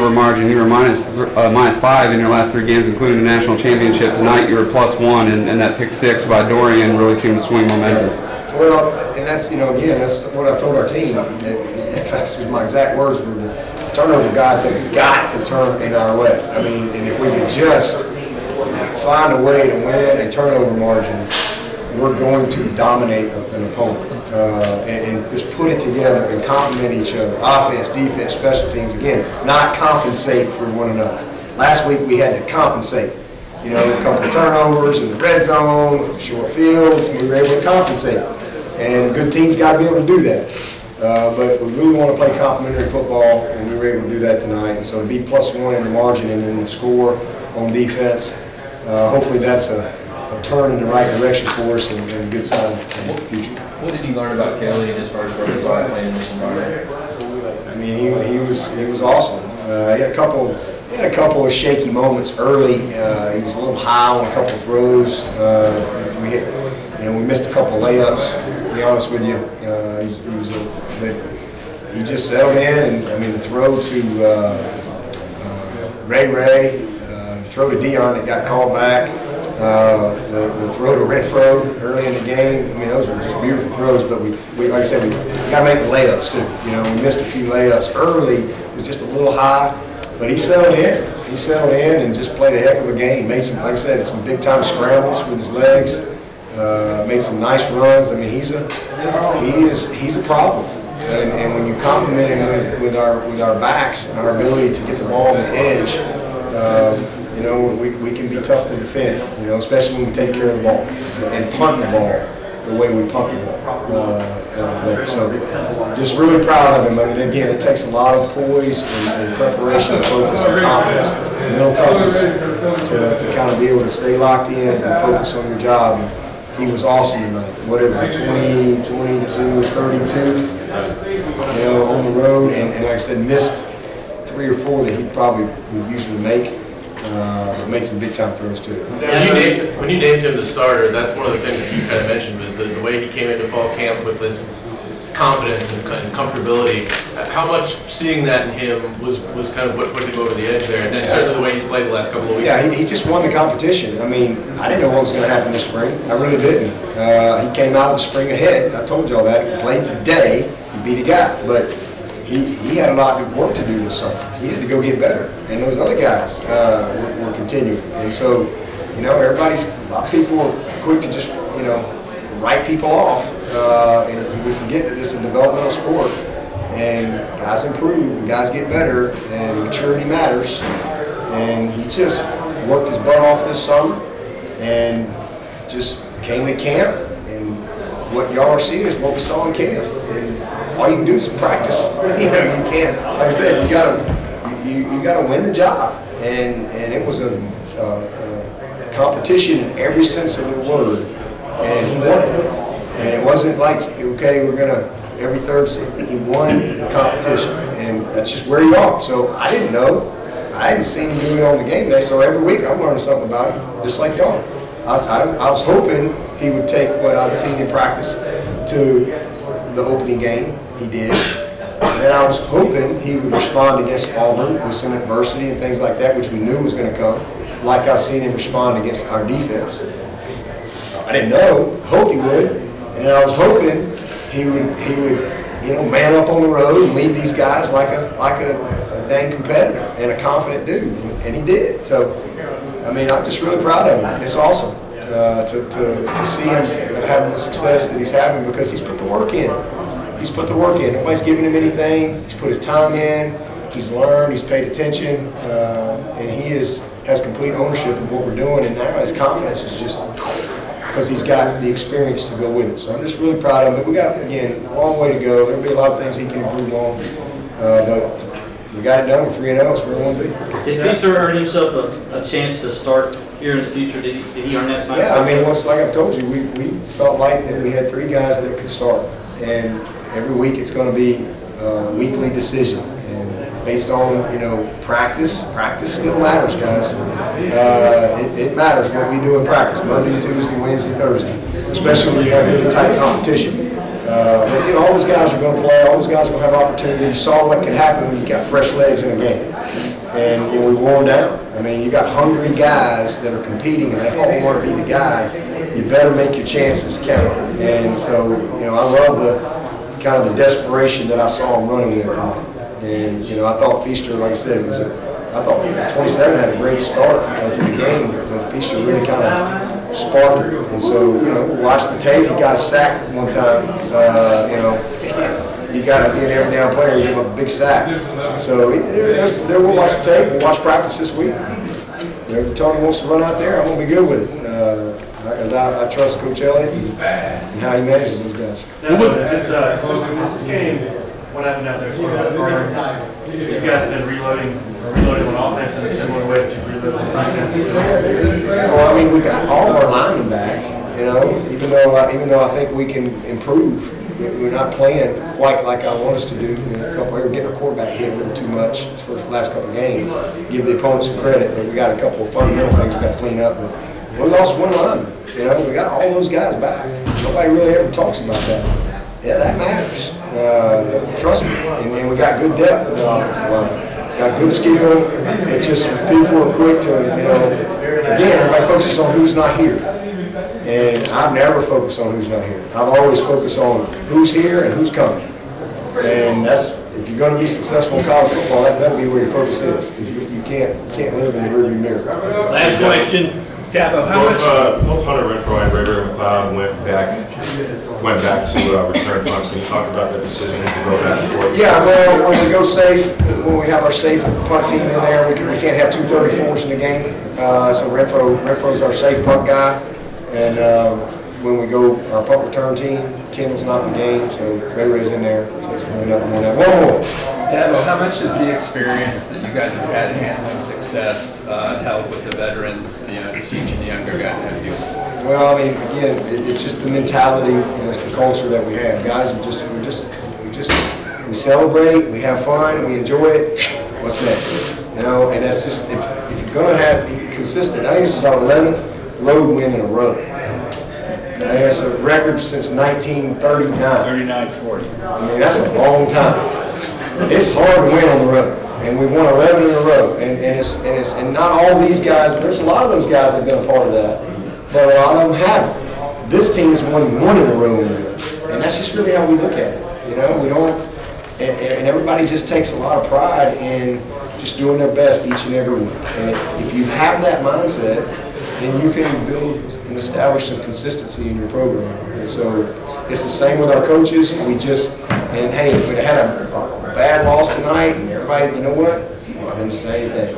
score margin. You were -5 in your last 3 games, including the national championship. Tonight you were +1, and that pick 6 by Dorian really seemed to swing momentum. Well, and that's, again, that's what I've told our team. In fact, my exact words were the turnover gods have got to turn in our way. I mean, and if we could just find a way to win a turnover margin, we're going to dominate an opponent. And just put it together and complement each other. Offense, defense, special teams. Again, not compensate for one another. Last week we had to compensate. A couple of turnovers in the red zone, short fields, we were able to compensate. And good teams got to be able to do that. But we really want to play complementary football, and we were able to do that tonight. And so to be +1 in the margin and in the score on defense, hopefully that's a turn in the right direction for us and a good sign in the future. What did you learn about Kelly in his first rookie season playing in this environment? I mean, he was awesome. He had a couple of shaky moments early. He was a little high on a couple of throws. We missed a couple of layups. To be honest with you, he just settled in, and I mean the throw to Ray, the throw to Dion that got called back. The throw to Renfro early in the game, I mean, those were just beautiful throws, but we like I said, we got to make the layups too. We missed a few layups early. It was just a little high, but he settled in. He settled in and just played a heck of a game. Made some, like I said, some big-time scrambles with his legs. Made some nice runs. I mean, he's a problem. And when you complement him with our backs and our ability to get the ball on the edge, we can be tough to defend, especially when we take care of the ball and punt the ball the way we punt the ball as a player. So just really proud of him. I mean, again, it takes a lot of poise and preparation and focus and confidence and mental toughness to kind of be able to stay locked in and focus on your job. And he was awesome tonight. Whatever, 20, 22, 32, on the road. And like I said, missed 3 or 4 that he probably would usually make. But made some big-time throws too. When you named him the starter, that's one of the things that you kind of mentioned was the way he came into fall camp with this confidence and comfortability. How much seeing that in him was kind of what put him over the edge there, and then certainly the way he's played the last couple of weeks. Yeah, he just won the competition. I mean, I didn't know what was going to happen this spring. I really didn't. He came out of the spring ahead. I told y'all that. If he played today, he'd be the guy. But he had a lot of work to do this summer. He had to go get better. And those other guys were continuing. And so, a lot of people are quick to just, write people off. And we forget that it's a developmental sport. And guys improve, and guys get better, and maturity matters. And he just worked his butt off this summer and just came to camp. And what y'all are seeing is what we saw in camp. And all you can do is practice. You can't, like I said, you gotta win the job. And it was a competition in every sense of the word. And he won it. And it wasn't like, okay, we're gonna every third season. He won the competition, and that's just where you are. So I didn't know. I hadn't seen him do it on the game day. So every week I'm learning something about him, just like y'all. I was hoping he would take what I'd seen in practice to the opening game. He did. And then I was hoping he would respond against Auburn with some adversity and things like that, which we knew was going to come, like I've seen him respond against our defense. I didn't know. Hope he would. And I was hoping he would, man up on the road and lead these guys like a dang competitor and a confident dude, and he did. So, I mean, I'm just really proud of him. It's awesome to see him having the success that he's having because he's put the work in. He's put the work in. Nobody's giving him anything. He's put his time in. He's learned. He's paid attention, and he has complete ownership of what we're doing. And now his confidence is just because he's got the experience to go with it. So I'm just really proud of him. But we got, again, a long way to go. There'll be a lot of things he can improve on, but we got it done with 3-0. It's where we want to be. Did Feaster earn himself a chance to start here in the future? Did he earn that tonight? Yeah, I mean, like I've told you, we felt like that we had 3 guys that could start, and every week it's going to be a weekly decision, and based on practice still matters, guys. It matters what we do in practice, Monday, Tuesday, Wednesday, Thursday, especially when you have really tight competition. But all those guys are going to play. All those guys are going to have opportunity. You saw what could happen when you got fresh legs in a game. and we wore them down. I mean, you got hungry guys that are competing, and they all want to be the guy. You better make your chances count. And so, I love the kind of the desperation that I saw him running with tonight. And I thought Feaster, like I said, I thought 27 had a great start to the game, but Feaster really kind of sparked it. And so, watch the tape. He got a sack one time. You got to be an every down player. You give up a big sack. So we'll watch the tape. We'll watch practice this week. If Tony wants to run out there, I'm going to be good with it. Because I trust Coach Elliott and how he manages those guys. Now, this game, what happened out there? You guys have been reloading on offense in a similar way that you reloaded on defense. Well, I mean, we got all of our linemen back. Even though I think we can improve. We're not playing quite like I want us to do. We're getting our quarterback hit a little too much for the last couple of games. Give the opponent some credit, but we got a couple of fundamental things we got to clean up. But we lost one lineman. We got all those guys back. Nobody really ever talks about that. Yeah, that matters. Trust me. And we got good depth in the offensive line. Got good skill. It just people are quick to, again, everybody focuses on who's not here. And I've never focused on who's not here. I've always focused on who's here and who's coming. And that's, if you're going to be successful in college football, that better be where your focus is. You can't live in the rearview mirror. Last question. Dabo, how much? Both Hunter Renfro and Gregory McLeod went back to return punts. Can you talk about the decision to go back and forth? Yeah, well, when we go safe, when we have our safe punt team in there, we can't have 2 34s in the game. So Renfro's our safe punt guy. And when we go our punt return team, Kendall's not in the game, so Gregory's in there. So it's really nothing more than that. One more. Dabo, how much does the experience that you guys have had handling success help with the veterans, just teaching the younger guys how to do it? Well, I mean, again, it's just the mentality and it's the culture that we have. Guys, we celebrate, we have fun, we enjoy it. What's next? And that's just, if you're going to be consistent. I think this is our 11th road win in a row. It's a record since 1939. 39-40. I mean, that's a long time. It's hard to win on the road, and we've won 11 in a row. And not all these guys. There's a lot of those guys that have been a part of that, but a lot of them haven't. This team has won 1 in a row, and that's just really how we look at it. We don't. And everybody just takes a lot of pride in just doing their best each and every week. And if you have that mindset, then you can build and establish some consistency in your program. And so it's the same with our coaches. Hey, if we had a bad loss tonight and everybody, you know what? It's been the same thing.